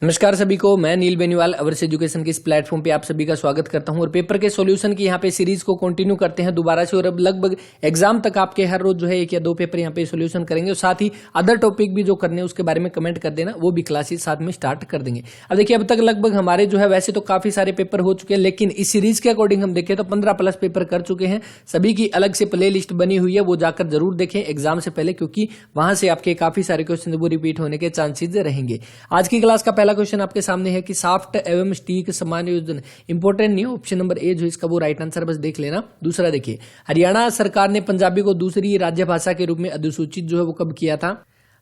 नमस्कार सभी को, मैं नील बेनीवाल अवर्स एजुकेशन के इस प्लेटफॉर्म पे आप सभी का स्वागत करता हूं और पेपर के सॉल्यूशन की यहाँ पे सीरीज को कंटिन्यू करते हैं दोबारा से। और अब लगभग एग्जाम तक आपके हर रोज जो है 1 या 2 पेपर यहाँ पे सॉल्यूशन करेंगे और साथ ही अदर टॉपिक भी जो करने हैं उसके बारे में कमेंट कर देना, वो भी क्लासेस साथ में स्टार्ट कर देंगे। अब देखिए, अब तक लगभग हमारे जो है वैसे तो काफी सारे पेपर हो चुके हैं, लेकिन इस सीरीज के अकॉर्डिंग हम देखें तो 15+ पेपर कर चुके हैं। सभी की अलग से प्ले लिस्ट बनी हुई है, वो जाकर जरूर देखें एग्जाम से पहले, क्योंकि वहां से आपके काफी सारे क्वेश्चन वो रिपीट होने के चांसेस रहेंगे। आज की क्लास का पहला क्वेश्चन आपके सामने है कि सॉफ्ट एवं स्टीक समायोजन इंपॉर्टेंट नहीं है। ऑप्शन नंबर ए जो इसका वो राइट आंसर, बस देख लेना। दूसरा देखिए, हरियाणा सरकार ने पंजाबी को दूसरी राज्य भाषा के रूप में अधिसूचित जो है वो कब किया था।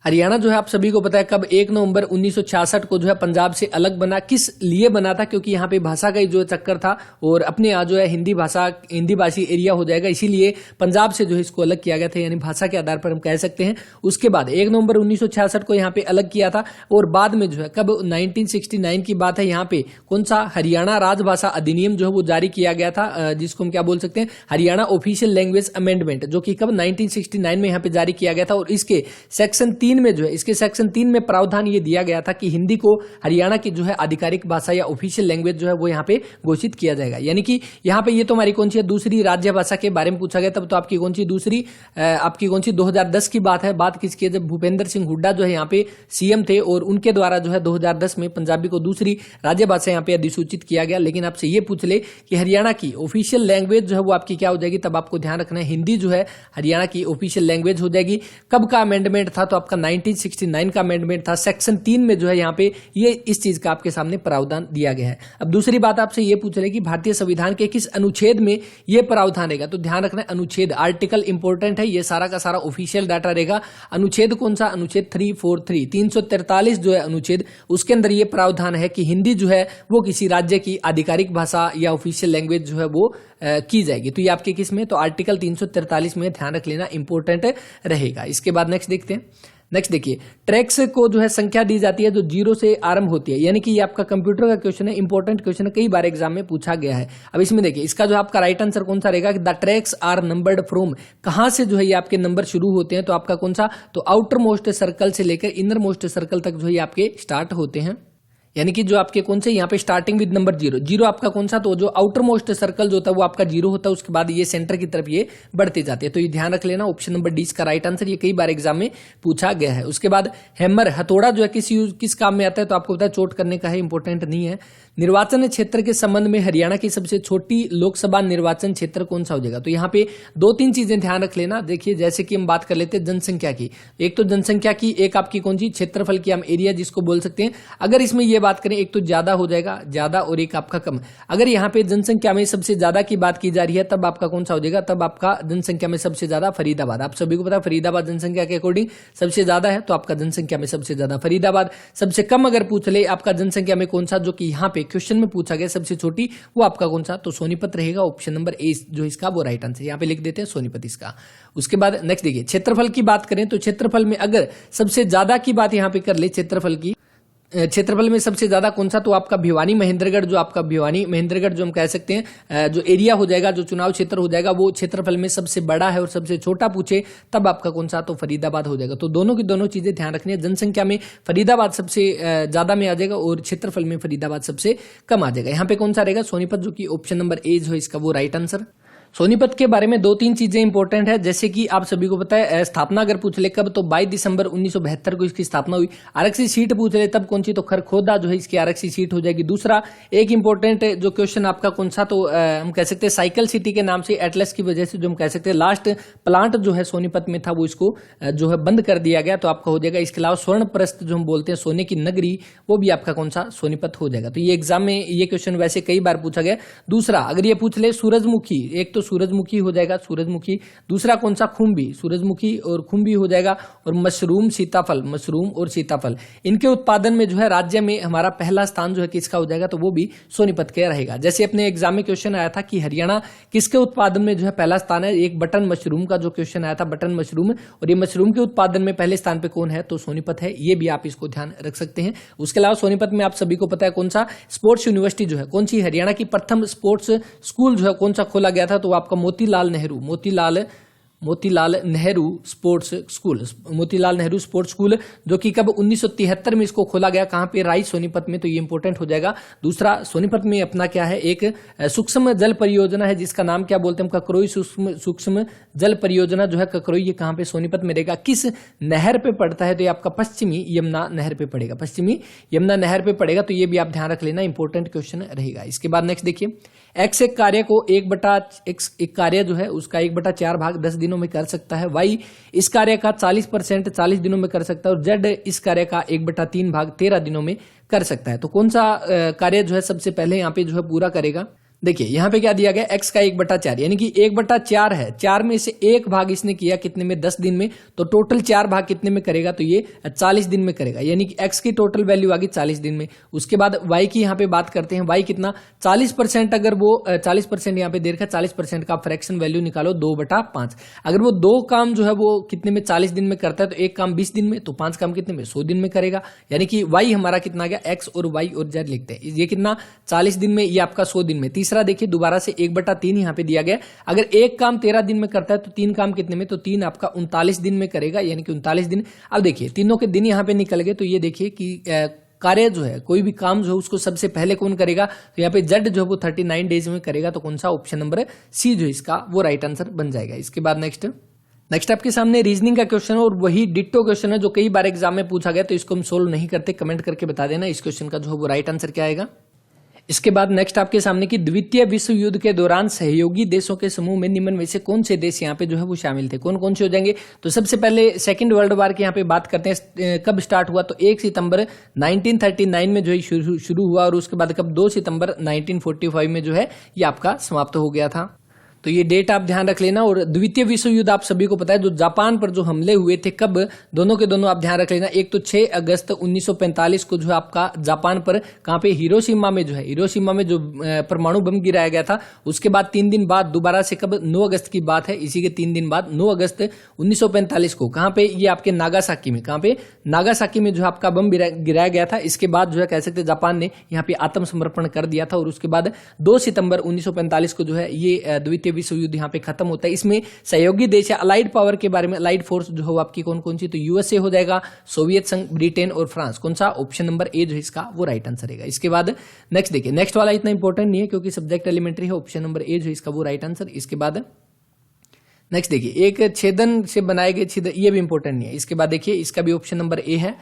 हरियाणा जो है आप सभी को पता है कब 1 नवंबर 1966 को जो है पंजाब से अलग बना। किस लिए बना था? क्योंकि यहाँ पे भाषा का ही जो चक्कर था और अपने यहाँ जो है हिंदी भाषी एरिया हो जाएगा, इसीलिए पंजाब से जो है इसको अलग किया गया था, यानी भाषा के आधार पर हम कह सकते हैं। उसके बाद 1 नवंबर 1966 को यहाँ पे अलग किया था और बाद में जो है कब 1969 की बात है, यहाँ पे कौन सा हरियाणा राजभाषा अधिनियम जो है वो जारी किया गया था, जिसको हम क्या बोल सकते हैं, हरियाणा ऑफिशियल लैंग्वेज अमेंडमेंट, जो कि कब 1969 में यहाँ पे जारी किया गया था। और इसके सेक्शन 3 में जो है, इसके सेक्शन 3 में प्रावधान ये दिया गया था कि हिंदी को हरियाणा की जो है आधिकारिक भाषा या ऑफिशियल लैंग्वेज जो है वो यहाँ पे घोषित किया जाएगा। यानी कि यहाँ पे ये तो हमारी कौन सी है, दूसरी राज्य भाषा के बारे में पूछा गया। तब तो आपकी कौन सी दूसरी, आपकी कौन सी 2010 की बात है। बात किसकी है? जब भूपेंद्र सिंह हुड्डा जो है यहाँ पे सीएम थे और उनके द्वारा जो है 2010 में पंजाबी को दूसरी राज्य भाषा यहाँ पे अधिसूचित किया गया। लेकिन आपसे ये पूछ ले कि हरियाणा की ऑफिशियल लैंग्वेज जो है वो आपकी क्या हो जाएगी, तब आपको ध्यान रखना है हिंदी जो है हरियाणा की ऑफिशियल लैंग्वेज हो जाएगी। कब का अमेंडमेंट था? तो आपका 1969 का अमेंडमेंट था। सेक्शन 3 में जो है यहाँ पे ये इस चीज का आपके सामने प्रावधान दिया गया है। अब दूसरी बात आपसे ये पूछ रहे कि भारतीय संविधान के किस अनुच्छेद में ये प्रावधान रहेगा, तो ध्यान रखना अनुच्छेद, आर्टिकल इंपॉर्टेंट है, ये सारा का सारा ऑफिशियल डाटा रहेगा। अनुच्छेद कौन सा? अनुच्छेद 343, 343 जो है अनुच्छेद, उसके अंदर ये प्रावधान है कि हिंदी जो है वो किसी राज्य की आधिकारिक भाषा या ऑफिशियल लैंग्वेज जो है वो की जाएगी। तो ये आपके किस में? तो आर्टिकल 343 में, ध्यान रख लेना, इंपॉर्टेंट रहेगा। इसके बाद नेक्स्ट देखते हैं। नेक्स्ट देखिए, ट्रैक्स को जो है संख्या दी जाती है जो 0 से आरंभ होती है, यानी कि ये आपका कंप्यूटर का क्वेश्चन है, इंपॉर्टेंट क्वेश्चन है, कई बार एग्जाम में पूछा गया है। अब इसमें देखिए, इसका जो आपका राइट आंसर कौन सा रहेगा कि the tracks are numbered from, कहां से जो है ये आपके नंबर शुरू होते हैं, तो आपका कौन सा, तो आउटर मोस्ट सर्कल से लेकर इनर मोस्ट सर्कल तक जो है आपके स्टार्ट होते हैं। यानी कि जो आपके कौन से यहाँ पे स्टार्टिंग विद नंबर 0 आपका कौन सा, तो जो आउटर मोस्ट सर्कल जो होता है वो आपका 0 होता है, उसके बाद ये सेंटर की तरफ ये बढ़ते जाते हैं। तो ये ध्यान रख लेना, ऑप्शन नंबर डी इसका राइट आंसर, ये कई बार एग्जाम में पूछा गया है। उसके बाद हैमर, हथौड़ा जो है किस काम में आता है, तो आपको पता है चोट करने का है, इंपॉर्टेंट नहीं है। निर्वाचन क्षेत्र के संबंध में हरियाणा की सबसे छोटी लोकसभा निर्वाचन क्षेत्र कौन सा हो जाएगा, तो यहाँ पे 2-3 चीजें ध्यान रख लेना। देखिए, जैसे कि हम बात कर लेते हैं जनसंख्या की, एक तो जनसंख्या की, एक आपकी कौन सी क्षेत्रफल की, हम एरिया जिसको बोल सकते हैं। अगर इसमें ये बात करें, एक तो ज्यादा हो जाएगा, ज्यादा, और एक आपका कम। अगर यहाँ पे जनसंख्या में सबसे ज्यादा की बात की जा रही है, तब आपका कौन सा हो जाएगा, तब आपका जनसंख्या में सबसे ज्यादा फरीदाबाद। आप सभी को पता है फरीदाबाद जनसंख्या के अकॉर्डिंग सबसे ज्यादा है, तो आपका जनसंख्या में सबसे ज्यादा फरीदाबाद। सबसे कम अगर पूछ ले आपका जनसंख्या में कौन सा, जो कि यहाँ पे क्वेश्चन में पूछा गया सबसे छोटी, वो आपका कौन सा, तो सोनीपत रहेगा। ऑप्शन नंबर ए जो इसका वो राइट आंसर, यहाँ पे लिख देते हैं सोनीपत इसका। उसके बाद नेक्स्ट देखिए, क्षेत्रफल की बात करें तो क्षेत्रफल में अगर सबसे ज्यादा की बात यहाँ पे कर ले, क्षेत्रफल की, क्षेत्रफल में सबसे ज्यादा कौन सा, तो आपका भिवानी महेंद्रगढ़, जो आपका भिवानी महेंद्रगढ़ जो हम कह सकते हैं, जो एरिया हो जाएगा, जो चुनाव क्षेत्र हो जाएगा, वो क्षेत्रफल में सबसे बड़ा है। और सबसे छोटा पूछे तब आपका कौन सा, तो फरीदाबाद हो जाएगा। तो दोनों की दोनों चीजें ध्यान रखनी है, जनसंख्या में फरीदाबाद सबसे ज्यादा में आ जाएगा और क्षेत्रफल में फरीदाबाद सबसे कम आ जाएगा। यहाँ पे कौन सा रहेगा, सोनीपत, जो कि ऑप्शन नंबर ए जो है इसका वो राइट आंसर। सोनीपत के बारे में 2-3 चीजें इंपॉर्टेंट है, जैसे कि आप सभी को पता है स्थापना अगर पूछ ले कब, तो 22 दिसंबर 1972 को इसकी स्थापना हुई। आरक्षित सीट पूछ ले तब कौन सी, तो खरखोदा जो है इसकी आरक्षित सीट हो जाएगी। दूसरा एक इंपॉर्टेंट जो क्वेश्चन आपका कौन सा, तो हम कह सकते हैं साइकिल सिटी के नाम से, एटलस की वजह से जो हम कह सकते हैं लास्ट प्लांट जो है सोनीपत में था वो इसको जो है बंद कर दिया गया, तो आपका हो जाएगा। इसके अलावा स्वर्ण प्रस्थ जो हम बोलते हैं, सोने की नगरी, वो भी आपका कौन सा, सोनीपत हो जाएगा। तो ये एग्जाम में ये क्वेश्चन वैसे कई बार पूछा गया। दूसरा अगर ये पूछ ले सूरजमुखी, एक तो सूरजमुखी हो जाएगा, सूरजमुखी। दूसरा कौन सा, खुम्बी, सूरजमुखी और खुम्बी हो जाएगा। और मशरूम सीताफल, मशरूम और सीताफल, इनके उत्पादन में जो है राज्य में हमारा पहला स्थान जो है किसका हो जाएगा, तो वो भी सोनीपत के रहेगा। जैसे अपने एग्जाम में क्वेश्चन आया था कि हरियाणा किसके उत्पादन में जो है पहला स्थान है, एक बटन मशरूम का जो क्वेश्चन आया था, बटन मशरूम, और ये मशरूम के उत्पादन में पहले स्थान पे कौन है, तो सोनीपत है। ये भी आप इसको ध्यान रख सकते हैं। उसके अलावा सोनीपत में आप सभी को पता है कौन सा स्पोर्ट्स यूनिवर्सिटी जो है, कौन सी, हरियाणा की प्रथम स्पोर्ट्स स्कूल जो है कौन सा खोला गया था, तो आपका Motilal Motilal Nehru sports school, Motilal Nehru sports school, जो कि कब 1973 में इसको खोला गया, कहां पे, राई सोनीपत में, तो ये इंपॉर्टेंट हो जाएगा। दूसरा, सोनीपत में अपना क्या है, एक सूक्ष्म जल परियोजना है जिसका नाम क्या बोलते हैं, ककरोई सूक्ष्म जल परियोजना जो है ककरोई, ये कहां पे, सोनीपत में रहेगा। किस नहर पे पड़ता है, तो ये आपका पश्चिमी यमुना नहर पे पड़ेगा, पश्चिमी यमुना नहर पे पड़ेगा, तो ये भी आप ध्यान रख लेना, इंपॉर्टेंट क्वेश्चन रहेगा। इसके बाद नेक्स्ट देखिए, एक्स एक कार्य को एक कार्य जो है उसका 1/4 भाग 10 दिनों में कर सकता है, वाई इस कार्य का 40% 40 दिनों में कर सकता है, और जेड इस कार्य का 1/3 भाग 13 दिनों में कर सकता है। तो कौन सा कार्य जो है सबसे पहले यहाँ पे जो है पूरा करेगा? देखिए यहाँ पे क्या दिया गया, x का 1/4, यानी कि 1/4 है, 4 में से 1 भाग इसने किया कितने में, 10 दिन में, तो टोटल 4 भाग कितने में करेगा, तो ये 40 दिन में करेगा, यानी कि x की टोटल वैल्यू आ गई 40 दिन में। उसके बाद y की यहाँ पे बात करते हैं, y कितना, 40%, अगर वो 40% यहाँ पे दे रखा है, 40% का फ्रैक्शन वैल्यू निकालो 2/5। अगर वो 2 काम जो है वो कितने में, 40 दिन में करता है, तो 1 काम 20 दिन में, तो 5 काम कितने में, 100 दिन में करेगा, यानी कि y हमारा कितना आ गया, x और y और z लिखते हैं, ये कितना 40 दिन में, ये आपका 100 दिन में। तीसरा देखिए दोबारा से 1/3 यहां पे दिया गया, अगर 1 काम 13 दिन में करता है तो 3 काम कितने में, तो 3 आपका 39 दिन में करेगा, यानी कि 39 दिन। अब देखिए तीनों के दिन यहां पे निकल गए, तो ये देखिए कि कार्य जो है, कोई भी काम जो है उसको सबसे पहले कौन करेगा, तो यहाँ पे जेड जो है वो 39 डेज में करेगा, तो कौन सा, ऑप्शन नंबर सी जो इसका वो राइट आंसर बन जाएगा। इसके बाद नेक्स्ट आपके सामने रीजनिंग का क्वेश्चन है, और वही डिट्टो क्वेश्चन है जो कई बार एग्जाम में पूछा गया, तो इसको हम सोल्व नहीं करते, कमेंट करके बता देना इस क्वेश्चन का जो है वो राइट आंसर क्या आएगा। इसके बाद नेक्स्ट आपके सामने की द्वितीय विश्व युद्ध के दौरान सहयोगी देशों के समूह में निम्न में से कौन से देश यहाँ पे जो है वो शामिल थे, कौन कौन से हो जाएंगे। तो सबसे पहले सेकंड वर्ल्ड वार के यहाँ पे बात करते हैं, कब स्टार्ट हुआ, तो 1 सितंबर 1939 में जो है शुरू हुआ, और उसके बाद कब, 2 सितंबर 1945 में जो है ये आपका समाप्त हो गया था। तो ये डेट आप ध्यान रख लेना। और द्वितीय विश्व युद्ध आप सभी को पता है, जो जापान पर जो हमले हुए थे, कब, दोनों के दोनों आप ध्यान रख लेना। एक तो 6 अगस्त 1945 को जो है आपका जापान पर, कहां पे, हिरोशिमा में जो है, हिरोशिमा में जो परमाणु बम गिराया गया था, उसके बाद 3 दिन बाद दोबारा से कब, 9 अगस्त की बात है, इसी के 3 दिन बाद 9 अगस्त 1945 को कहां पे, ये आपके नागासाकी में, कहां पे, नागासाकी में जो आपका बम गिराया गया था। इसके बाद जो है कह सकते जापान ने यहाँ पे आत्मसमर्पण कर दिया था, और उसके बाद 2 सितंबर 1945 को जो है ये द्वितीय विश्व युद्ध यहाँ पे खत्म होता है। इसमें सहयोगी देश है, अलाइड पावर के बारे में, अलाइड फोर्स जो है आपकी कौन कौन सी, तो यूएसए हो जाएगा, सोवियत संघ, ब्रिटेन और फ्रांस, कौन सा, ऑप्शन नंबर ए जो है इसका वो राइट आंसर रहेगा। इसके बाद नेक्स्ट देखिए, नेक्स्ट वाला इतना इंपॉर्टेंट नहीं है क्योंकि सब्जेक्ट एलिमेंट्री है, ऑप्शन नंबर ए जो है इसका वो राइट आंसर। इसके बाद नेक्स्ट देखिए, एक छेदन से बनाए गए छेद, ये भी इंपॉर्टेंट नहीं है। इसके बाद देखिए, इसका भी ऑप्शन नंबर ए है।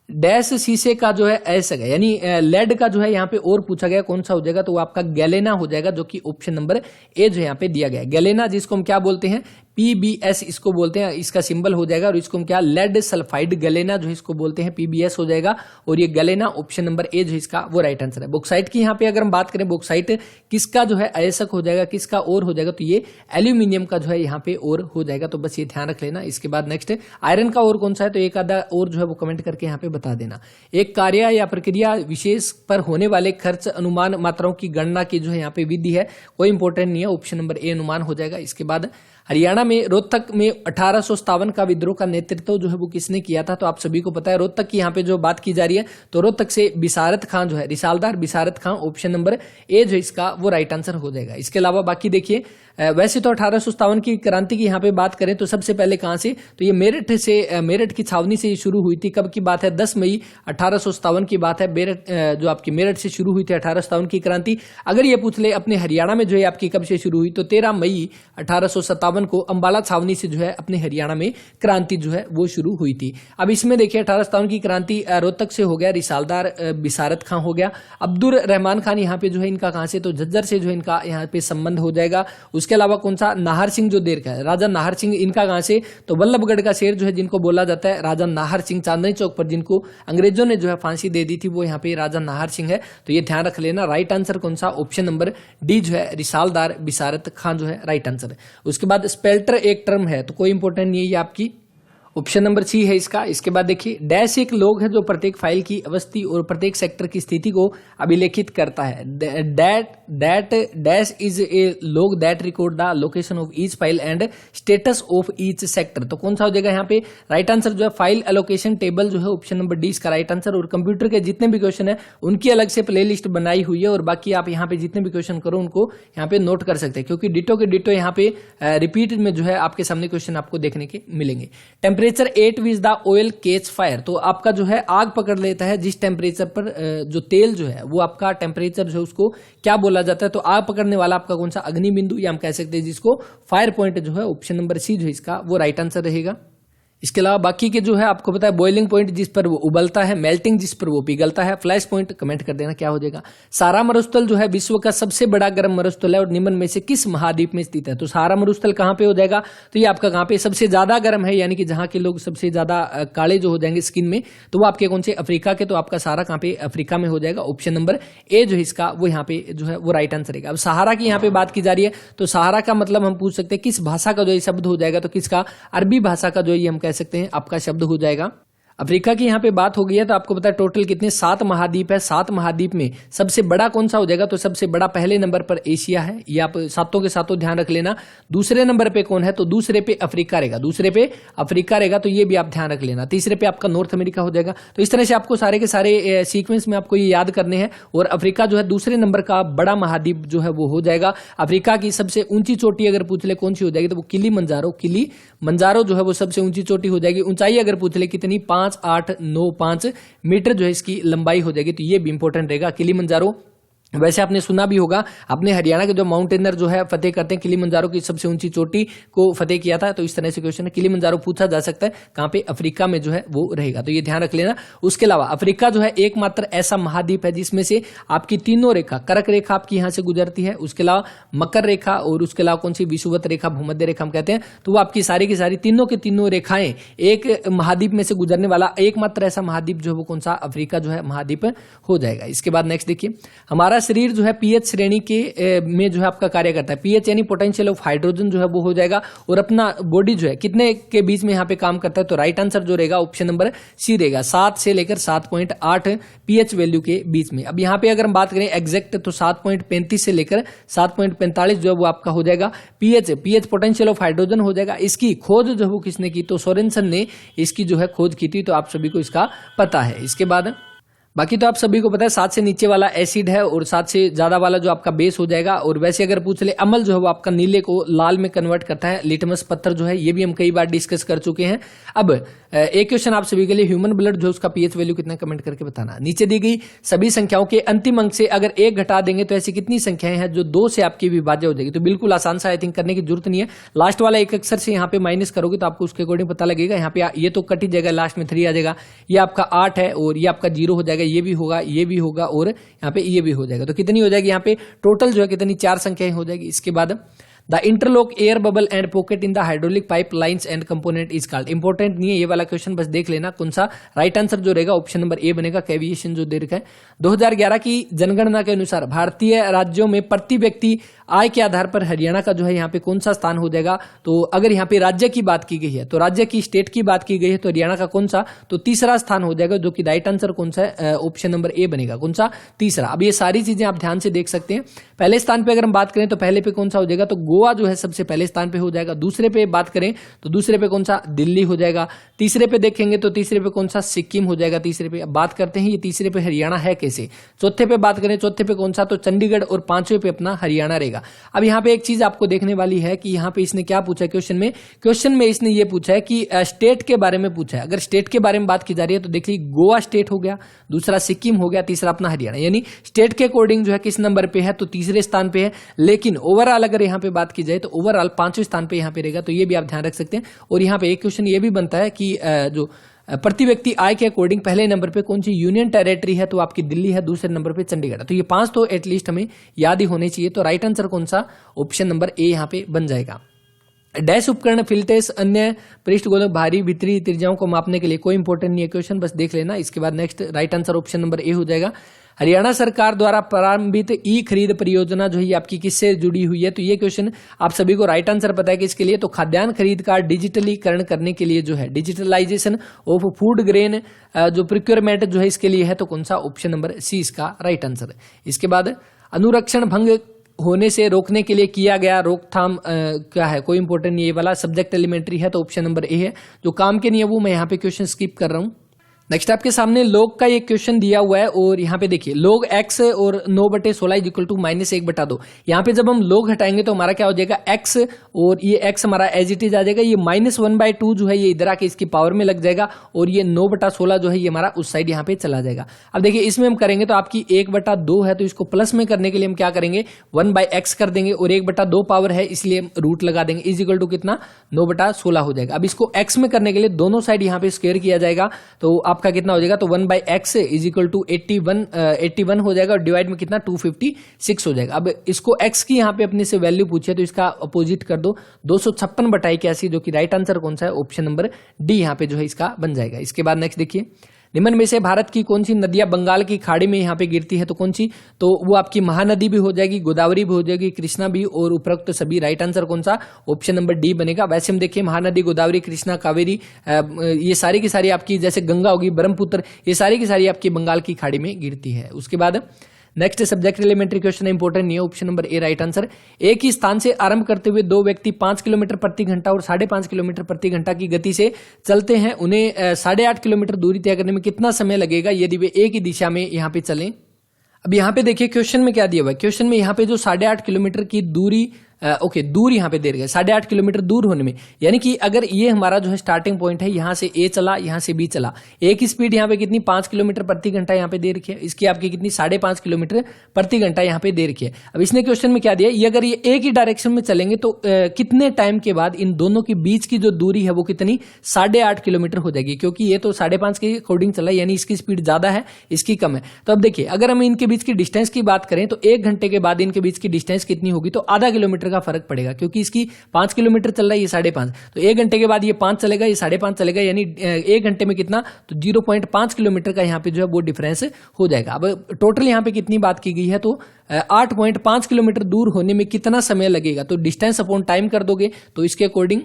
डैश शीशे का जो है ऐसा है, यानी लेड का जो है यहाँ पे और पूछा गया, कौन सा हो जाएगा, तो वो आपका गैलेना हो जाएगा, जो कि ऑप्शन नंबर ए जो यहाँ पे दिया गया है। गैलेना जिसको हम क्या बोलते हैं, PBS इसको बोलते हैं, इसका सिंबल हो जाएगा, और इसको हम क्या, लेड सल्फाइड गैलेना जो इसको बोलते हैं, PBS हो जाएगा, और ये गैलेना ऑप्शन नंबर ए जो इसका वो राइट आंसर है। बॉक्साइट की यहाँ पे अगर हम बात करें, बॉक्साइट किसका जो है अयस्क हो जाएगा, किसका और हो जाएगा, तो ये एल्यूमिनियम का जो है यहाँ पे और हो जाएगा, तो बस ये ध्यान रख लेना। इसके बाद नेक्स्ट आयरन का और कौन सा है, तो एक आधा और जो है वो कमेंट करके यहाँ पे बता देना। एक कार्य या प्रक्रिया विशेष पर होने वाले खर्च अनुमान मात्राओं की गणना की जो है यहाँ पे विधि है, कोई इंपॉर्टेंट नहीं है, ऑप्शन नंबर ए अनुमान हो जाएगा। इसके बाद हरियाणा में रोहतक में 1857 का विद्रोह का नेतृत्व जो है वो किसने किया था, तो आप सभी को पता है। रोहतक की यहाँ पे जो बात की जा रही है, तो रोहतक से बिसारत खां जो है, रिसालदार बिसारत खां, ऑप्शन नंबर ए जो इसका वो राइट आंसर हो जाएगा। इसके अलावा बाकी देखिए, वैसे तो 1857 की क्रांति की यहाँ पे बात करें तो सबसे पहले कहां से, तो ये मेरठ की छावनी से शुरू हुई थी। कब की बात है, 10 मई 1857 की बात है। जो आपकी मेरठ से शुरू हुई थी 1857 की क्रांति। अगर ये पूछ ले अपने हरियाणा में जो है आपकी कब से शुरू हुई, तो 13 मई 1857 को अंबाला छावनी से जो है अपने हरियाणा में क्रांति जो है वो शुरू हुई थी। अब इसमें देखिए 1857 की क्रांति रोहतक से हो गया, रिसालदार बिसारत खां हो गया। अब्दुल रहमान खान यहाँ पे जो है इनका कहां से, तो झज्जर से जो है इनका यहाँ पे संबंध हो जाएगा। उसके अलावा कौन सा, नाहर सिंह जो देर का है, राजा नाहर सिंह, इनका कहां से, तो वल्लभगढ़ का शेर जो है जिनको बोला जाता है राजा नाहर सिंह, चांदनी चौक पर जिनको अंग्रेजों ने जो है फांसी दे दी थी, वो यहाँ पे राजा नाहर सिंह है। तो ये ध्यान रख लेना, राइट आंसर कौन सा, ऑप्शन नंबर डी जो है रिसालदार बिसारत खां जो है राइट आंसर है। उसके बाद स्पेल्टर एक टर्म है, तो कोई इंपॉर्टेंट नहीं है ये आपकी, ऑप्शन नंबर सी है इसका। इसके बाद देखिए, डैश एक लोग है जो प्रत्येक फाइल की अवस्थी और प्रत्येक सेक्टर की स्थिति को अभिलेखित करता है। दैट डैश इज ए लोग that record the location of each file and status of each sector. तो कौन सा हो जाएगा यहाँ पे राइट आंसर जो है फाइल एलोकेशन टेबल जो है ऑप्शन नंबर डी इसका राइट आंसर। और कंप्यूटर के जितने भी क्वेश्चन है उनकी अलग से प्ले लिस्ट बनाई हुई है और बाकी आप यहाँ पे जितने भी क्वेश्चन करो उनको यहाँ पे नोट कर सकते हैं, क्योंकि डिटो के डिटो यहाँ पे रिपीट में जो है आपके सामने क्वेश्चन आपको देखने के मिलेंगे। टेम्परेचर 8 विच द ऑयल केच फायर। तो आपका जो है आग पकड़ लेता है जिस टेम्परेचर पर जो तेल जो है वो आपका टेम्परेचर जो है उसको क्या बोला जाता है। तो आग पकड़ने वाला आपका कौन सा अग्नि बिंदु, या हम कह सकते हैं जिसको फायर पॉइंट जो है ऑप्शन नंबर सी जो है इसका वो राइट आंसर रहेगा। इसके अलावा बाकी के जो है आपको पता है बॉइलिंग पॉइंट जिस पर वो उबलता है, मेल्टिंग जिस पर वो पिघलता है, फ्लैश पॉइंट कमेंट कर देना क्या हो जाएगा। सहारा मरुस्थल जो है विश्व का सबसे बड़ा गर्म मरुस्थल है और निम्न में से किस महाद्वीप में स्थित है। तो सहारा मरुस्थल कहाँ पे हो जाएगा, तो ये आपका कहाँ पे सबसे ज्यादा गर्म है, यानी कि जहां के लोग सबसे ज्यादा काले जो हो जाएंगे स्किन में, तो वो आपके कौन से अफ्रीका के। तो आपका सहारा कहाँ पे अफ्रीका में हो जाएगा। ऑप्शन नंबर ए जो है इसका वो यहाँ पे जो है वो राइट आंसर रहेगा। अब सहारा की यहाँ पे बात की जा रही है तो सहारा का मतलब हम पूछ सकते हैं किस भाषा का जो शब्द हो जाएगा। तो किसका, अरबी भाषा का जो ये हम कह सकते हैं आपका शब्द हो जाएगा। अफ्रीका की यहाँ पे बात हो गई है तो आपको पता है टोटल कितने 7 महाद्वीप है। 7 महाद्वीप में सबसे बड़ा कौन सा हो जाएगा, तो सबसे बड़ा पहले नंबर पर एशिया है, ये आप सातों के सातों ध्यान रख लेना। दूसरे नंबर पे कौन है, तो दूसरे पे अफ्रीका रहेगा, दूसरे पे अफ्रीका रहेगा, तो ये भी आप ध्यान रख लेना। तीसरे पे आपका नॉर्थ अमेरिका हो जाएगा। तो इस तरह से आपको सारे के सारे सीक्वेंस में आपको ये याद करने हैं। और अफ्रीका जो है दूसरे नंबर का बड़ा महाद्वीप जो है वो हो जाएगा। अफ्रीका की सबसे ऊंची चोटी अगर पूछ ले कौन सी हो जाएगी, तो वो किलिमंजारो जो है वो सबसे ऊंची चोटी हो जाएगी। ऊंचाई अगर पूछ ले कितनी, 5.895 मीटर जो है इसकी लंबाई हो जाएगी। तो ये भी इंपॉर्टेंट रहेगा किलिमंजारो। वैसे आपने सुना भी होगा, अपने हरियाणा के जो माउंटेनर जो है फतेह करते हैं किलिमंजारो की सबसे ऊंची चोटी को फतेह किया था। तो इस तरह से क्वेश्चन है, किलिमंजारो पूछा जा सकता है कहां पे, अफ्रीका में जो है वो रहेगा, तो ये ध्यान रख लेना। उसके अलावा अफ्रीका जो है एकमात्र ऐसा महाद्वीप है जिसमें से आपकी तीनों रेखा, कर्क रेखा आपकी यहां से गुजरती है, उसके अलावा मकर रेखा और उसके अलावा कौन सी विषुवत रेखा, भूमध्य रेखा हम कहते हैं। तो वो आपकी सारी की सारी तीनों की तीनों रेखाएं एक महाद्वीप में से गुजरने वाला एकमात्र ऐसा महाद्वीप जो है वो कौन सा, अफ्रीका जो है महाद्वीप हो जाएगा। इसके बाद नेक्स्ट देखिए, हमारा शरीर जो है पीएच श्रेणी के में जो है आपका कार्य करता है। पीएच यानी पोटेंशियल ऑफ हाइड्रोजन जो है वो हो जाएगा। और अपना बॉडी जो है कितने के बीच में यहाँ पे काम करता है, तो राइट आंसर जो रहेगा ऑप्शन नंबर सी रहेगा, 7 से लेकर 7.8 पीएच वैल्यू के बीच में। अब यहाँ पे अगर हम बात करें एग्जैक्ट तो 7.35 से लेकर 7.45 जो है वो आपका हो जाएगा पीएच पोटेंशियल ऑफ हाइड्रोजन हो जाएगा। इसकी खोज जो है वो किसने की, तो सोरेनसन ने इसकी जो है खोज की थी। तो आप सभी को इसका पता है। इसके बाद बाकी तो आप सभी को पता है 7 से नीचे वाला एसिड है और 7 से ज्यादा वाला जो आपका बेस हो जाएगा। और वैसे अगर पूछ ले अम्ल जो है वो आपका नीले को लाल में कन्वर्ट करता है। लिटमस पत्थर जो है ये भी हम कई बार डिस्कस कर चुके हैं। अब एक क्वेश्चन आप सभी के लिए, ह्यूमन ब्लड जो उसका पीएच वैल्यू कितना, कमेंट करके बताना। नीचे दी गई सभी संख्याओं के अंतिम अंक से अगर 1 घटा देंगे तो ऐसी कितनी संख्याएं हैं जो 2 से आपकी विभाज्य हो जाएगी। तो बिल्कुल आसान सा, आई थिंक करने की जरूरत नहीं है। लास्ट वाला एक अक्षर से यहाँ पे माइनस करोगे तो आपको उसके अकॉर्डिंग पता लगेगा। यहाँ पे ये तो कट ही जाएगा, लास्ट में 3 आ जाएगा। ये आपका 8 है और ये आपका 0 हो जाएगा, ये भी होगा, ये भी होगा और यहाँ पे ये भी हो जाएगा। तो कितनी हो जाएगी यहाँ पे टोटल जो है कितनी, 4 संख्याएं हो जाएगी। इसके बाद the interlock air bubble and pocket in the hydraulic pipe lines and component is called. Important नहीं है ये वाला क्वेश्चन, बस देख लेना कौन सा राइट आंसर जो रहेगा ऑप्शन नंबर ए बनेगा। कैविएशन जो दे रखा है 2011 की जनगणना के अनुसार भारतीय राज्यों में प्रति व्यक्ति आय के आधार पर हरियाणा का जो है यहाँ पे कौन सा स्थान हो जाएगा। तो अगर यहाँ पे राज्य की बात की गई है, तो राज्य की स्टेट की बात की गई है, तो हरियाणा का कौन सा, तो तीसरा स्थान हो जाएगा, जो कि राइट आंसर कौन सा है, ऑप्शन नंबर ए बनेगा। कौन सा, तीसरा। अब ये सारी चीजें आप ध्यान से देख सकते हैं। पहले स्थान पे अगर हम बात करें तो पहले पे कौन सा हो जाएगा, तो गोवा जो है सबसे पहले स्थान पे हो जाएगा। दूसरे पे बात करें तो दूसरे पे कौन सा, दिल्ली हो जाएगा। तीसरे पे देखेंगे तो तीसरे पे कौन सा, सिक्किम हो जाएगा तीसरे पे। अब बात करते हैं ये तीसरे पे हरियाणा है कैसे। चौथे पे बात करें, चौथे पे कौन सा, तो चंडीगढ़। और 5वें पे अपना हरियाणा रहेगा। अब यहाँ पे एक चीज आपको देखने वाली है कि यहाँ पे इसने क्या पूछा है क्वेश्चन में इसने ये पूछा है कि स्टेट के बारे में पूछा है। अगर स्टेट के बारे में बात की जा रही है तो देखिए गोवा स्टेट हो गया, दूसरा सिक्किम हो गया, तीसरा अपना हरियाणा। यानी स्टेट के अकॉर्डिंग जो है किस नंबर पे है, तो तीसरे स्थान पे है। लेकिन ओवरऑल अगर यहाँ पे बात की जाए तो ओवरऑल 5वें स्थान पे यहाँ पे रहेगा। तो ये भी आप ध्यान रख सकते हैं। और यहाँ पे एक क्वेश्चन ये भी बनता है कि जो प्रति व्यक्ति आय के अकॉर्डिंग पहले नंबर पे कौन सी यूनियन टेरिटरी है, तो आपकी दिल्ली है। दूसरे नंबर पे चंडीगढ़। तो ये 5 तो एटलीस्ट हमें याद ही होने चाहिए। तो राइट आंसर कौन सा, ऑप्शन नंबर ए यहाँ पे बन जाएगा। डैश उपकरण फिल्टेस अन्य पृष्ठगोलक भारी भीतरी त्रिज्याओं को मापने के लिए, कोई इंपॉर्टेंट नहीं है क्वेश्चन, बस देख लेना। इसके बाद next right answer option number A हो जाएगा। हरियाणा सरकार द्वारा प्रारंभित ई खरीद परियोजना जो है ये आपकी किससे जुड़ी हुई है? तो ये क्वेश्चन आप सभी को राइट आंसर पता है कि इसके लिए तो खाद्यान्न खरीद का डिजिटलीकरण करने के लिए जो है डिजिटलाइजेशन ऑफ फूड ग्रेन जो प्रोक्योरमेंट जो है इसके लिए है, तो कौन सा? ऑप्शन नंबर सी इसका राइट आंसर है। इसके बाद अनुरक्षण भंग होने से रोकने के लिए किया गया रोकथाम क्या है? कोई इंपॉर्टेंट नहीं, ये वाला सब्जेक्ट एलिमेंट्री है, तो ऑप्शन नंबर ए है। जो काम के नहीं है वो मैं यहाँ पे क्वेश्चन स्किप कर रहा हूँ। नेक्स्ट आपके सामने log का एक क्वेश्चन दिया हुआ है और यहाँ पे देखिए log x और 9/16 इज इक्वल टू -1/2। यहाँ पे जब हम log हटाएंगे तो हमारा क्या हो जाएगा? x, और ये x हमारा एज इट इज आ जाएगा। ये -1/2 जो है ये इधर आके इसकी पावर में लग जाएगा और ये 9/16 जो है ये हमारा उस साइड यहाँ पे चला जाएगा। अब देखिए इसमें हम करेंगे तो आपकी 1/2 है, तो इसको प्लस में करने के लिए हम क्या करेंगे? 1/x कर देंगे और 1/2 पावर है इसलिए रूट लगा देंगे, इज इक्वल टू कितना? 9/16 हो जाएगा। अब इसको x में करने के लिए दोनों साइड यहाँ पे स्क्वायर किया जाएगा, तो आपका कितना हो जाएगा? तो 1/x इज इक्वल टू 81 हो जाएगा और डिवाइड में कितना? 256 हो जाएगा। अब इसको x की यहाँ पे अपने से वैल्यू पूछे तो इसका अपोजिट कर दो, 256/81, जो कि राइट आंसर कौन सा है? ऑप्शन नंबर डी यहाँ पे जो है इसका बन जाएगा। इसके बाद नेक्स्ट देखिए, निम्न में से भारत की कौन सी नदियां बंगाल की खाड़ी में यहाँ पे गिरती है? तो कौन सी? तो वो आपकी महानदी भी हो जाएगी, गोदावरी भी हो जाएगी, कृष्णा भी, और उपरोक्त सभी। राइट आंसर कौन सा? ऑप्शन नंबर डी बनेगा। वैसे हम देखिए महानदी, गोदावरी, कृष्णा, कावेरी, ये सारी की सारी आपकी, जैसे गंगा होगी, ब्रह्मपुत्र, ये सारी की सारी आपकी बंगाल की खाड़ी में गिरती है। उसके बाद नेक्स्ट सब्जेक्ट एलिमेंट्री क्वेश्चन है, इंपॉर्टेंट नहीं है, option number A right answer. एक ही स्थान से आरंभ करते हुए दो व्यक्ति 5 किलोमीटर प्रति घंटा और 5.5 किलोमीटर प्रति घंटा की गति से चलते हैं, उन्हें 8.5 किलोमीटर दूरी तय करने में कितना समय लगेगा यदि वे एक ही दिशा में यहाँ पे चलें? अब यहाँ पे देखिए क्वेश्चन में क्या दिया हुआ है। क्वेश्चन में यहाँ पे जो 8.5 किलोमीटर की दूरी दूर यहाँ पे दे रखा है 8.5 किलोमीटर दूर होने में, यानी कि अगर ये हमारा जो है स्टार्टिंग पॉइंट है, यहाँ से ए चला, यहाँ से बी चला, ए की स्पीड यहाँ पे कितनी? 5 किलोमीटर प्रति घंटा यहाँ पे दे रखी है, इसकी आपकी कितनी? 5.5 किलोमीटर प्रति घंटा यहाँ पे दे रखी है। अब इसने क्वेश्चन में क्या दिया? ये अगर ये एक ही डायरेक्शन में चलेंगे तो कितने टाइम के बाद इन दोनों के बीच की जो दूरी है वो कितनी? 8.5 किलोमीटर हो जाएगी, क्योंकि ये तो 5.5 के अकॉर्डिंग चला, यानी इसकी स्पीड ज्यादा है, इसकी कम है। तो अब देखिए अगर हम इनके बीच की डिस्टेंस की बात करें तो 1 घंटे के बाद इनके बीच की डिस्टेंस कितनी होगी? तो आधा किलोमीटर का फर्क पड़ेगा, क्योंकि इसकी 5 किलोमीटर चल रहा है, ये 5.5, तो 1 घंटे के बाद ये 5 चलेगा, ये 5.5 चलेगा, यानी 1 घंटे में कितना? तो 0.5 किलोमीटर का यहाँ पे जो है वो डिफरेंस हो जाएगा। अब टोटल यहाँ पे कितनी बात की गई है? तो 8.5 किलोमीटर दूर होने में कितना समय लगेगा? तो डिस्टेंस अपॉन टाइम कर दोगे तो इसके अकॉर्डिंग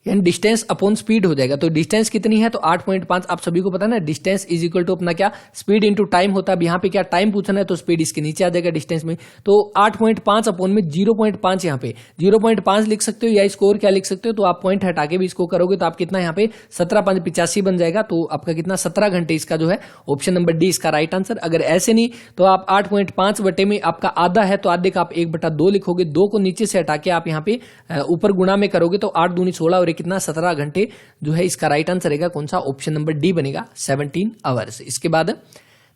यानी डिस्टेंस अपॉन स्पीड हो जाएगा। तो डिस्टेंस कितनी है? तो 8.5, आप सभी को पता ना, डिस्टेंस इज इक्वल टू अपना क्या? स्पीड इंटू टाइम होता है। अब यहाँ पे क्या टाइम पूछना है तो स्पीड इसके नीचे आ जाएगा डिस्टेंस में, तो 8.5 अपॉन में 0.5, यहाँ पे 0.5 लिख सकते हो, या इसको और क्या लिख सकते हो? तो आप पॉइंट हटा के भी इसको करोगे तो आप कितना यहाँ पे 17×5 = 85 बन जाएगा, तो आपका कितना? 17 घंटे इसका जो है ऑप्शन नंबर डी इसका राइट आंसर। अगर ऐसे नहीं तो आप 8.5 बटे में आपका आधा है तो आधे का आप 1/2 लिखोगे, 2 को नीचे से हटा के आप यहाँ पे ऊपर गुणा में करोगे तो 8 दूनी 16 और कितना? 17 घंटे जो है इसका राइट आंसर रहेगा कौन सा? ऑप्शन नंबर डी बनेगा, 17 आवर्स। इसके बाद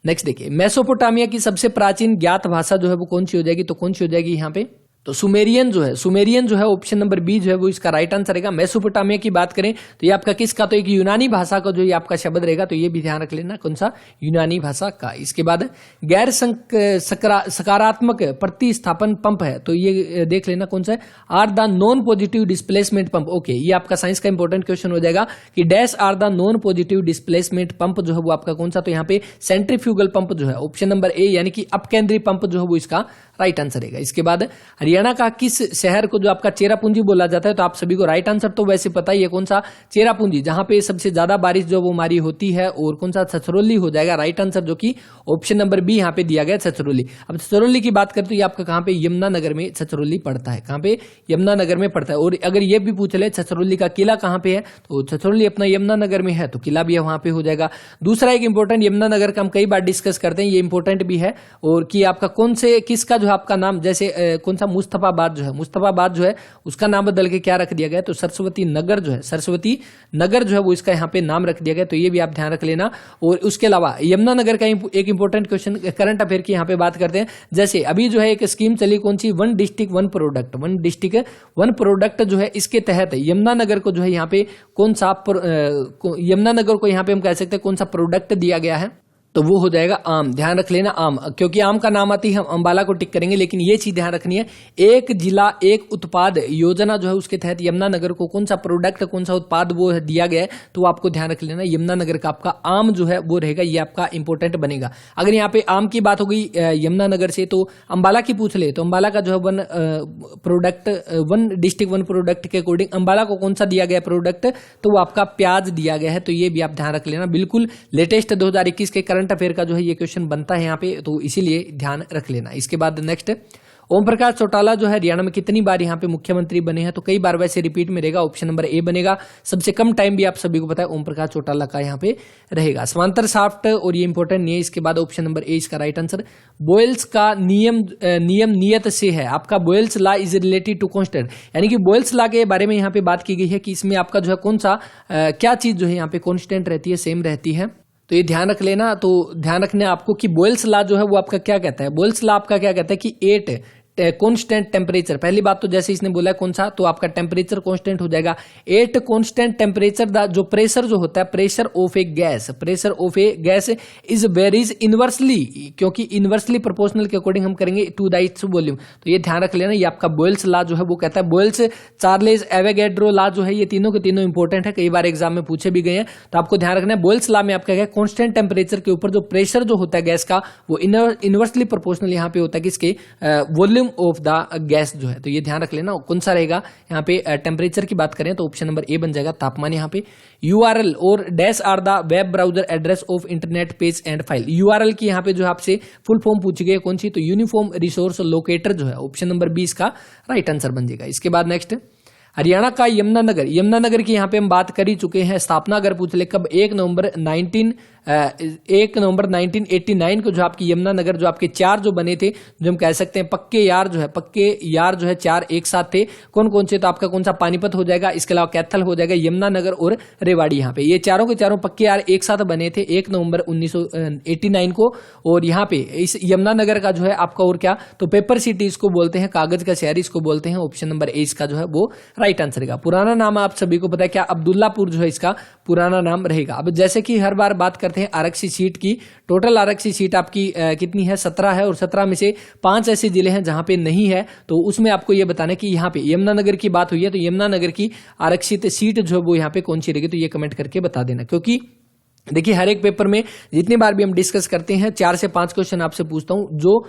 नेक्स्ट देखिए, मेसोपोटामिया की सबसे प्राचीन ज्ञात भाषा जो है वो कौन सी हो जाएगी? तो कौन सी हो जाएगी यहाँ पे? तो सुमेरियन जो है ऑप्शन नंबर बी जो है वो इसका राइट आंसर रहेगा। मेसोपोटामिया की बात करें तो ये आपका किसका? तो एक यूनानी भाषा का जो ये आपका शब्द रहेगा, तो ये भी ध्यान रख लेना, कौन सा? यूनानी भाषा का। इसके बाद गैर सकारात्मक प्रतिस्थापन पंप है, तो ये देख लेना कौन सा है? Are the non positive displacement pump. Okay, ये आपका साइंस का इंपॉर्टेंट क्वेश्चन हो जाएगा कि dash are the non positive displacement pump जो है वो आपका कौन सा? तो यहाँ पे सेंट्रीफ्यूगल पंप जो है ऑप्शन नंबर ए, यानी कि अपकेंद्री पंप जो है वो इसका राइट आंसर रहेगा। इसके बाद हरियाणा का किस शहर को जो आपका चेरापूंजी बोला जाता है? तो आप सभी को राइट आंसर तो वैसे पता ही है, कौन सा? चेरापूंजी, जहां पे सबसे ज्यादा बारिश जो वो मारी होती है, और कौन सा? छछरौली हो जाएगा राइट आंसर, जो कि ऑप्शन नंबर बी यहाँ पे दिया गया, छछरौली। अब छछरौली की बात करते तो ये आपका कहां पे? यमुनानगर में छछरौली पड़ता है। कहां पे? यमुनानगर में पड़ता है। और अगर ये भी पूछ ले छछरौली का किला कहां पे है, तो छछरौली अपना यमुनानगर में है, तो किला भी वहां पे हो जाएगा। दूसरा एक इंपॉर्टेंट, यमुनानगर का हम कई बार डिस्कस करते हैं, ये इंपॉर्टेंट भी है, और कि आपका कौन से किसका जो आपका नाम, जैसे कौन सा? मुस्तफाबाद जो है उसका नाम बदल के क्या रख दिया गया? तो सरस्वती नगर जो है वो इसका यहाँ पे नाम रख दिया गया, तो ये भी आप ध्यान रख लेना। और उसके अलावा यमुनानगर का एक इंपॉर्टेंट क्वेश्चन करंट अफेयर की यहाँ पे बात करते हैं, जैसे अभी जो है एक स्कीम चली, कौन सी? 1 डिस्ट्रिक्ट 1 प्रोडक्ट जो है, इसके तहत यमुनानगर को जो है यहाँ पे कौन सा? यमुनानगर को यहाँ पे हम कह सकते हैं कौन सा प्रोडक्ट दिया गया है? तो वो हो जाएगा आम। ध्यान रख लेना आम, क्योंकि आम का नाम आती है हम अंबाला को टिक करेंगे, लेकिन ये चीज ध्यान रखनी है एक जिला एक उत्पाद योजना जो है उसके तहत यमुनानगर को कौन सा प्रोडक्ट कौन सा उत्पाद वो दिया गया है, तो वो आपको ध्यान रख लेना यमुनानगर का आपका आम जो है वो रहेगा, ये आपका इंपॉर्टेंट बनेगा। अगर यहाँ पे आम की बात हो गई यमुनानगर से, तो अंबाला की पूछ ले तो अंबाला का जो है one product one district one product के अकॉर्डिंग अंबाला को कौन सा दिया गया प्रोडक्ट, तो वो आपका प्याज दिया गया है। तो ये भी आप ध्यान रख लेना, बिल्कुल लेटेस्ट 2021 के करंट अफेयर का जो है ये क्वेश्चन बनता है यहाँ पे, तो इसीलिए ध्यान रख लेना। इसके बाद नेक्स्ट, ओम प्रकाश चौटाला जो है हरियाणा में कितनी बार यहाँ पे मुख्यमंत्री बने हैं, तो कई बार वैसे रिपीट में रहेगा, ऑप्शन नंबर ए बनेगा। सबसे कम टाइम भी आप सभी को पता है ओम प्रकाश चौटाला का यहाँ पे रहेगा। समांतर शाफ्ट, और ये इंपॉर्टेंट नहीं है, इसके बाद ऑप्शन नंबर ए इसका राइट आंसर। बोयल्स का नियम नियत से है, आपका Boyle's law is related to constant, यानी कि बोयल्स लॉ के बारे में यहाँ पे बात की गई है कि इसमें आपका जो है कौन सा क्या चीज जो है यहाँ पे कांस्टेंट रहती है, सेम रहती है। तो ये ध्यान रख लेना। तो ध्यान रखना आपको कि बोयल्स लॉ जो है वो आपका क्या कहता है, बोयल्स लॉ आपका क्या कहता है कि 8 कांस्टेंट टेम्परेचर, पहली बात तो जैसे इसने बोला है कौन सा, तो आपका टेम्परेचर कांस्टेंट हो जाएगा 8 कांस्टेंट टेम्परेचर दा जो प्रेशर जो होता है, pressure of A gas, pressure of A gas is varies inversely, क्योंकि इनवर्सली प्रोपोर्शनल के अकॉर्डिंग हम करेंगे टू द इट्स वॉल्यूम। तो ये ध्यान रख लेना, ये आपका बोयल्स लॉ जो है वो कहता है। बोयल्स चार्लेस एवोगैड्रो लॉ जो है ये तीनों के तीनों इंपॉर्टेंट है, कई बार एग्जाम में पूछे भी गए हैं, तो आपको ध्यान रखना है बोयल्स लॉ में आपका क्या है कांस्टेंट टेम्परेचर के ऊपर जो प्रेशर जो होता है गैस का वो इनवर्सली प्रोपोर्शनल यहाँ पे होता है किसके, वॉल्यूम ऑफ द गैस जो है। तो ये ध्यान रख लेना कौन सा रहेगा यहाँ पे। टेम्परेचर की बात करें तो ऑप्शन नंबर ए बन जाएगा तापमान यहाँ पे। यूआरएल और dash are the web browser address of internet page and file, URL की यहाँ पे जो आपसे फुल फॉर्म पूछी गई कौन सी, तो यूनिफॉर्म रिसोर्स लोकेटर जो है, ऑप्शन नंबर 20 का राइट आंसर बन जाएगा। इसके बाद नेक्स्ट, हरियाणा का यमुनानगर, यमुनानगर की यहाँ पे हम बात कर ही चुके हैं, स्थापना अगर पूछ ले कब, 1 नवंबर 1989 को जो आपकी यमुनानगर जो आपके 4 जो बने थे, जो हम कह सकते हैं पक्के यार जो है 4 एक साथ थे, कौन कौन से, तो आपका कौन सा पानीपत हो जाएगा, इसके अलावा कैथल हो जाएगा, यमुनानगर और रेवाड़ी। यहाँ पे ये चारों के चारों पक्के यार एक साथ बने थे 1 नवंबर 1989 को। और यहाँ पे इस यमुनानगर का जो है आपका और क्या, तो पेपर सिटी इसको बोलते हैं, कागज का शहर इसको बोलते हैं, ऑप्शन नंबर ए इसका जो है वो राइट आंसर रहेगा। पुराना नाम आप सभी को पता है क्या, अब्दुल्लापुर जो है इसका पुराना नाम रहेगा। अब जैसे कि हर बार बात करते हैं आरक्षित सीट की, टोटल आरक्षित सीट आपकी कितनी है, 17 है, और 17 में से 5 ऐसे जिले हैं जहां पे नहीं है, तो उसमें आपको ये बताना है कि यहाँ पे यमुनानगर की बात हुई है, तो यमुनानगर की आरक्षित सीट जो है वो यहाँ पे कौन सी रहेगी, तो ये कमेंट करके बता देना। क्योंकि देखिए हर एक पेपर में जितनी बार भी हम डिस्कस करते हैं 4 से 5 क्वेश्चन आपसे पूछता हूं जो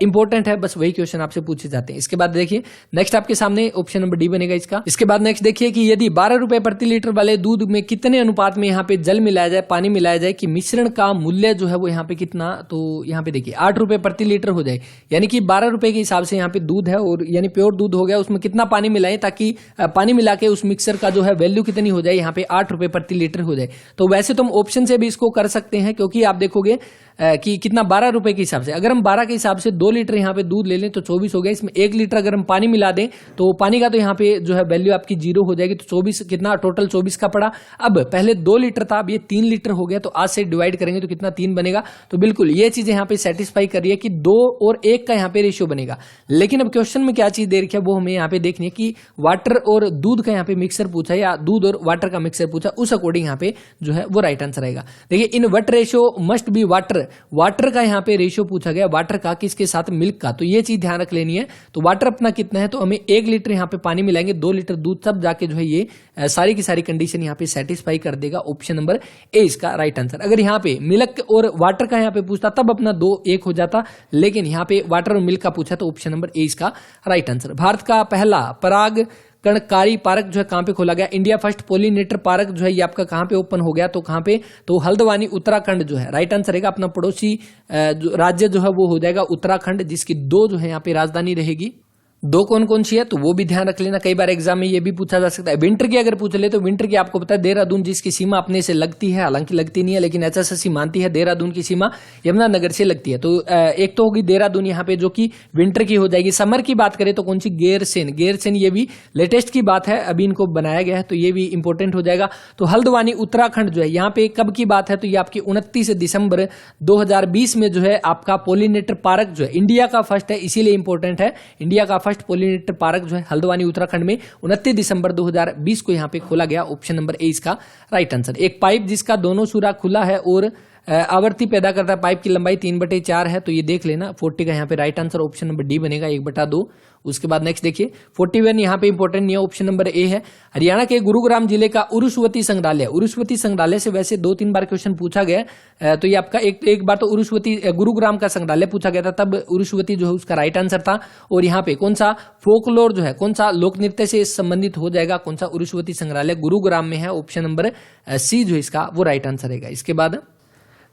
इंपॉर्टेंट है, बस वही क्वेश्चन आपसे पूछे जाते हैं। इसके बाद देखिए नेक्स्ट आपके सामने ऑप्शन नंबर डी बनेगा इसका। इसके बाद नेक्स्ट देखिए कि यदि 12 रुपए प्रति लीटर वाले दूध में कितने अनुपात में यहाँ पे जल मिलाया जाए, पानी मिलाया जाए, कि मिश्रण का मूल्य जो है वो यहाँ पे कितना, तो यहाँ पे देखिए 8 रुपए प्रति लीटर हो जाए, यानी कि 12 रुपए के हिसाब से यहाँ पे दूध है, और यानी प्योर दूध हो गया, उसमें कितना पानी मिलाए ताकि पानी मिला के उस मिक्सर का जो है वैल्यू कितनी हो जाए, यहाँ पे 8 रुपए प्रति लीटर हो जाए। तो वैसे तो हम ऑप्शन से भी इसको कर सकते हैं, क्योंकि आप देखोगे कि कितना 12 रुपए के हिसाब से, अगर हम 12 के हिसाब से 2 लीटर यहाँ पे दूध ले लें तो 24 हो गया, इसमें 1 लीटर अगर हम पानी मिला दें तो पानी का तो यहाँ पे जो है वैल्यू आपकी 0 हो जाएगी, तो 24 कितना टोटल 24 का पड़ा। अब पहले 2 लीटर था, अब ये 3 लीटर हो गया, तो आज से डिवाइड करेंगे तो कितना 3 बनेगा। तो बिल्कुल ये चीजें यहाँ पे सेटिस्फाई कर रही है कि 2 और 1 का यहाँ पे रेशियो बनेगा। लेकिन अब क्वेश्चन में क्या चीज दे रखी है वो हमें यहाँ पे देखनी है कि वाटर और दूध का यहाँ पे मिक्सर पूछा या दूध और वाटर का मिक्सर पूछा, उस अकॉर्डिंग यहाँ पे जो है वो राइट आंसर आएगा। देखिए in what ratio must be water, water का यहाँ पे रेशियो पूछा गया, वाटर का किसके साथ, मिल्क का, तो ये चीज ध्यान रख लेनी है। तो वाटर अपना कितना है, तो हमें 1 लीटर यहाँ पे पानी मिलाएंगे, 2 लीटर दूध, सब जाके जो है ये सारी की सारी कंडीशन यहाँ पे सेटिस्फाई कर देगा। ऑप्शन नंबर ए इसका राइट आंसर। अगर यहाँ पे मिल्क और वाटर का यहाँ पे पूछता तब अपना 2 1 हो जाता, लेकिन यहाँ पे वाटर और मिल्क का पूछा तो ऑप्शन नंबर ए इसका राइट आंसर। भारत का पहला पराग कणकारी पार्क जो है कहां पे खोला गया, इंडिया फर्स्ट पोलिनेटर पार्क जो है ये आपका कहां पे ओपन हो गया, तो कहां पे, तो हल्द्वानी उत्तराखंड जो है राइट आंसर रहेगा। अपना पड़ोसी राज्य जो है वो हो जाएगा उत्तराखंड, जिसकी 2 जो है यहाँ पे राजधानी रहेगी। 2 कौन कौन सी है तो वो भी ध्यान रख लेना, कई बार एग्जाम में ये भी पूछा जा सकता है। विंटर की अगर पूछ ले तो विंटर की आपको पता है देहरादून जिसकी सीमा अपने से लगती है, हालांकि लगती नहीं है लेकिन एचएसएससी मानती है देहरादून की सीमा यमुनानगर से लगती है। तो एक तो होगी देहरादून यहाँ पे जो कि विंटर की हो जाएगी। समर की बात करें तो कौन सी, गैरसेन ये भी लेटेस्ट की बात है, अभी इनको बनाया गया है, तो ये भी इंपॉर्टेंट हो जाएगा। तो हल्द्वानी उत्तराखंड जो है यहाँ पे कब की बात है, तो ये आपकी 29 दिसंबर 2020 में जो है आपका पोलिनेटर पार्क जो है इंडिया का फर्स्ट है, इसीलिए इंपॉर्टेंट है, इंडिया का फर्स्ट पोलिनेटर पार्क जो है हल्द्वानी उत्तराखंड में 29 दिसंबर 2020 को यहाँ पे खोला गया। ऑप्शन नंबर ए इसका राइट आंसर। एक पाइप जिसका दोनों सुराख खुला है और आवर्ती पैदा करता है। पाइप की लंबाई 3/4 है, तो ये देख लेना 40 का यहाँ पे right answer option number D बनेगा, 1/2। उसके बाद नेक्स्ट देखिए 41 यहाँ पे इंपॉर्टेंट नहीं है, ऑप्शन नंबर ए है। हरियाणा के गुरुग्राम जिले का उरुष्वती संग्रहालय, उरुष्वती संग्रहालय से वैसे 2-3 बार क्वेश्चन पूछा गया, तो ये आपका एक बार तो उरुष्वती गुरुग्राम का संग्रहालय पूछा गया था, तब उरुष्वती जो है उसका राइट आंसर था। और यहाँ पे कौन सा फोकलोर जो है, कौन सा लोक नृत्य से संबंधित हो जाएगा, कौन सा उरुष्वती संग्रहालय गुरुग्राम में है, ऑप्शन नंबर सी जो इसका वो राइट आंसर रहेगा। इसके बाद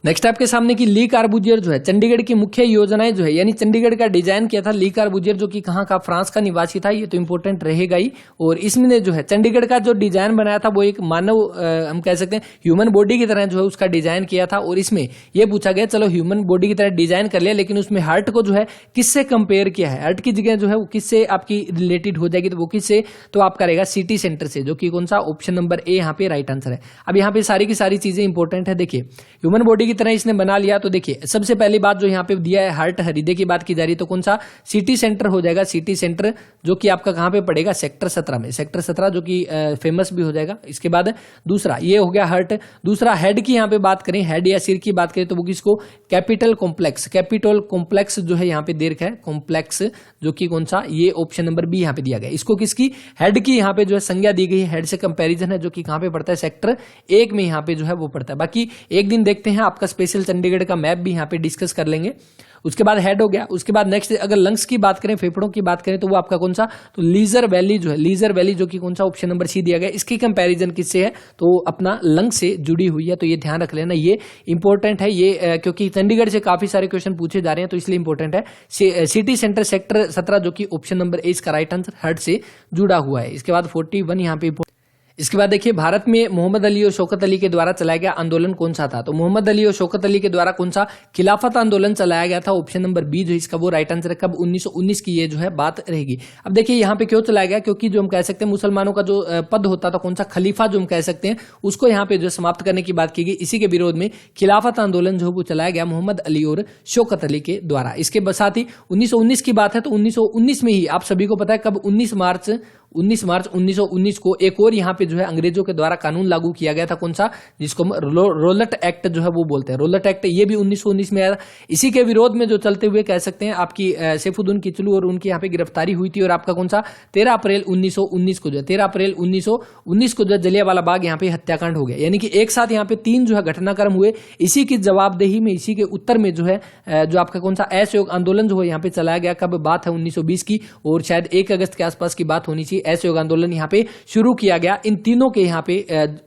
नेक्स्ट आपके सामने की ली कार्बूजियर जो है चंडीगढ़ की मुख्य योजनाएं जो है, यानी चंडीगढ़ का डिजाइन किया था ली कार्बूजियर, जो कि कहाँ का, फ्रांस का निवासी था, ये तो इंपॉर्टेंट रहेगा ही। और इसमें जो है चंडीगढ़ का जो डिजाइन बनाया था वो एक मानव हम कह सकते हैं ह्यूमन बॉडी की तरह जो है उसका डिजाइन किया था। और इसमें ये पूछा गया चलो ह्यूमन बॉडी की तरह डिजाइन कर लिया, लेकिन उसमें हार्ट को जो है किससे कंपेयर किया है, हार्ट की जगह जो है वो किससे आपकी रिलेटेड हो जाएगी, तो वो किससे, तो आपका रहेगा सिटी सेंटर से, जो कि कौन सा, ऑप्शन नंबर ए यहाँ पे राइट आंसर है। अब यहाँ पे सारी की सारी चीजें इंपॉर्टेंट है। देखिए ह्यूमन बॉडी की तरह इसने बना लिया, तो देखिए सबसे पहली बात जो यहाँ पे दिया है हार्ट हृदय की बात की जा रही है, तो कौन सा सिटी सेंटर हो जाएगा, सिटी सेंटर, जो कि आपका कहाँ पे पड़ेगा, सेक्टर 17 में, सेक्टर 17 जो कि फेमस भी हो जाएगा। इसके बाद दूसरा ये हो गया हार्ट। दूसरा हेड की यहाँ पे बात करें, हेड या सिर की बात करें, तो वो किसको, कैपिटल कॉम्प्लेक्स, कैपिटल कॉम्प्लेक्स जो है यहाँ पे दे रखा है, कॉम्प्लेक्स, जो कि कौन सा, ये ऑप्शन नंबर बी यहाँ पे दिया गया। इसको किसकी, हेड की यहाँ पे जो है संज्ञा दी गई है, हेड से कंपैरिजन है, जो कि कहाँ पे पड़ता है, सेक्टर 1 में यहाँ पे जो है वो पड़ता है। बाकी एक दिन देखते हैं आपका स्पेशल चंडीगढ़ का मैप भी यहाँ पे डिस्कस कर लेंगे। उसके बाद हेड हो गया। उसके बाद नेक्स्ट अगर लंग्स की बात करें, फेफड़ों की बात करें, तो वो आपका कौन सा, तो लीजर वैली जो है, लीजर वैली जो कि कौन सा, ऑप्शन नंबर सी दिया गया। इसकी कंपैरिजन किससे है, तो अपना लंग से जुड़ी हुई है, तो ये ध्यान रख लेना, ये इंपॉर्टेंट है ये, क्योंकि चंडीगढ़ से काफी सारे क्वेश्चन पूछे जा रहे हैं, तो इसलिए इंपॉर्टेंट है। सिटी सेंटर सेक्टर 17 जो कि ऑप्शन नंबर ए इसका राइट आंसर हार्ट से जुड़ा हुआ है। इसके बाद 41 यहाँ पे। इसके बाद देखिए भारत में मोहम्मद अली और शौकत अली के द्वारा चलाया गया आंदोलन कौन सा था, तो मोहम्मद अली और शौकत अली के द्वारा कौन सा खिलाफत आंदोलन चलाया गया था, ऑप्शन नंबर बी जो इसका वो राइट आंसर है। कब, 1919 की ये जो है बात रहेगी। अब देखिए यहाँ पे क्यों चलाया गया, क्योंकि जो हम कह सकते हैं मुसलमानों का जो पद होता था, कौन सा खलीफा जो हम कह सकते हैं, उसको यहाँ पे जो समाप्त करने की बात की गई, इसी के विरोध में खिलाफत आंदोलन जो वो चलाया गया मोहम्मद अली और शौकत अली के द्वारा। इसके साथ ही 1919 की बात है, तो 1919 में ही आप सभी को पता है कब, 19 मार्च 1919 को एक और यहाँ पे जो है अंग्रेजों के द्वारा कानून लागू किया गया था, कौन सा, जिसको रोलट एक्ट जो है वो बोलते हैं, रोलट एक्ट, ये भी 1919 में आया था। इसी के विरोध में जो चलते हुए कह सकते हैं आपकी सैफुद्दीन किचलू और उनकी यहाँ पे गिरफ्तारी हुई थी, और आपका कौन सा 13 अप्रैल 1919 को जो 13 अप्रैल 1919 को जो जलियांवाला बाग यहाँ पे हत्याकांड हो गया। यानी कि एक साथ यहाँ पे 3 जो है घटनाक्रम हुए। इसी की जवाबदेही में, इसी के उत्तर में जो है जो आपका कौन सा असहयोग आंदोलन जो है यहाँ पे चलाया गया। कब बात है, 1920 की, और शायद 1 अगस्त के आसपास की बात होनी चाहिए। असहयोग आंदोलन यहाँ पे शुरू किया गया। इन तीनों के यहाँ पे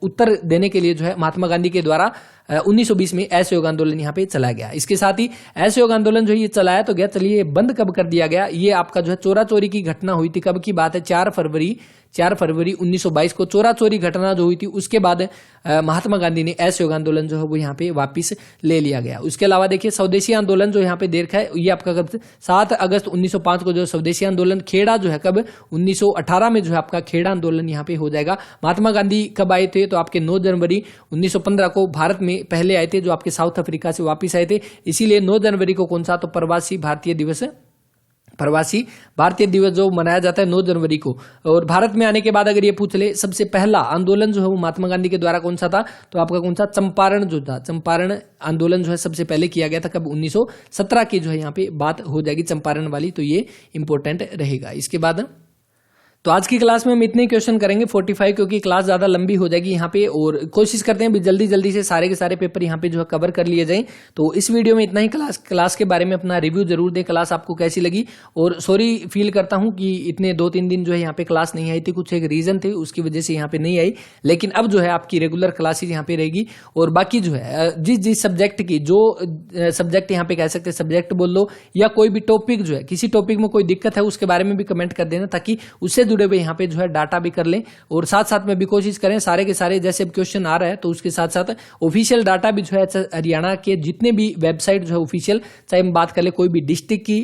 उत्तर देने के लिए जो है महात्मा गांधी के द्वारा 1920 में असहयोग आंदोलन यहाँ पे चलाया गया। इसके साथ ही असहयोग आंदोलन जो ये चलाया तो गया, चलिए बंद कब कर दिया गया, ये आपका जो है चोरा चोरी की घटना हुई थी। कब की बात है, 4 फरवरी 1922 को चोरा चोरी घटना जो हुई थी, उसके बाद महात्मा गांधी ने असहयोग आंदोलन जो है वो यहाँ पे वापस ले लिया गया। उसके अलावा देखिए स्वदेशी आंदोलन जो यहाँ पे देर है, ये आपका कब 7 अगस्त 1905 को जो स्वदेशी आंदोलन, खेड़ा जो है कब 1918 में जो है आपका खेड़ा आंदोलन यहाँ पे हो जाएगा। महात्मा गांधी कब आए थे, तो आपके 9 जनवरी 1915 को भारत में पहले आए थे, जो आपके साउथ अफ्रीका से वापिस आए थे। इसीलिए 9 जनवरी को कौन सा, तो प्रवासी भारतीय दिवस जो मनाया जाता है 9 जनवरी को। और भारत में आने के बाद अगर ये पूछ ले, सबसे पहला आंदोलन जो है वो महात्मा गांधी के द्वारा कौन सा था, तो आपका कौन सा, चंपारण जो था, चंपारण आंदोलन जो है सबसे पहले किया गया था। कब, 1917 की जो है यहाँ पे बात हो जाएगी चंपारण वाली, तो ये इंपॉर्टेंट रहेगा। इसके बाद तो आज की क्लास में हम इतने क्वेश्चन करेंगे 45, क्योंकि क्लास ज्यादा लंबी हो जाएगी यहाँ पे, और कोशिश करते हैं जल्दी जल्दी से सारे के सारे पेपर यहाँ पे जो है कवर कर लिए जाएं। तो इस वीडियो में इतना ही। क्लास के बारे में अपना रिव्यू जरूर दें, क्लास आपको कैसी लगी। और सॉरी फील करता हूँ कि इतने 2-3 दिन जो है यहाँ पे क्लास नहीं आई थी, कुछ एक रीजन थे उसकी वजह से यहाँ पे नहीं आई, लेकिन अब जो है आपकी रेगुलर क्लासेज यहाँ पे रहेगी। और बाकी जो है जिस सब्जेक्ट की, जो सब्जेक्ट यहाँ पे कह सकते हैं सब्जेक्ट बोल लो, या कोई भी टॉपिक जो है, किसी टॉपिक में कोई दिक्कत है उसके बारे में भी कमेंट कर देना, ताकि उससे जुड़े हुए यहाँ पे जो है डाटा भी कर लें। और साथ साथ में भी कोशिश करें सारे के सारे जैसे क्वेश्चन आ रहा है, तो उसके साथ साथ ऑफिशियल डाटा भी जो है हरियाणा के जितने भी वेबसाइट जो है ऑफिशियल, चाहे हम बात कर ले कोई भी डिस्ट्रिक्ट की,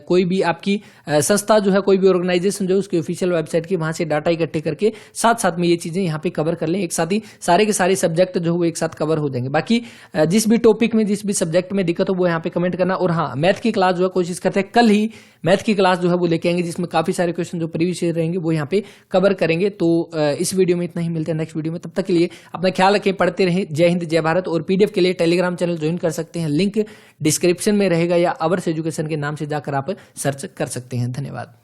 कोई भी आपकी संस्था जो है, कोई भी ऑर्गेनाइजेशन जो है उसकी ऑफिशियल वेबसाइट की, वहां से डाटा इकट्ठे करके साथ साथ में ये चीजें यहाँ पे कवर कर लें। एक साथ ही सारे के सारे सब्जेक्ट जो है वो एक साथ कवर हो जाएंगे। बाकी जिस भी टॉपिक में, जिस भी सब्जेक्ट में दिक्कत हो वो यहाँ पे कमेंट करना। और हाँ, मैथ की क्लास जो है कोशिश करते हैं कल ही मैथ की क्लास जो है वो लेके आएंगे, जिसमें काफी सारे क्वेश्चन जो प्रीवियस ईयर रहेंगे रहेंगे वो यहाँ पे कवर करेंगे। तो इस वीडियो में इतना ही, मिलते हैं नेक्स्ट वीडियो में। तब तक के लिए अपना ख्याल रखें, पढ़ते रहें। जय हिंद, जय भारत। और पीडीएफ के लिए टेलीग्राम चैनल ज्वाइन कर सकते हैं, लिंक डिस्क्रिप्शन में रहेगा या अवर्स एजुकेशन के नाम से जाकर आप सर्च कर सकते हैं। धन्यवाद।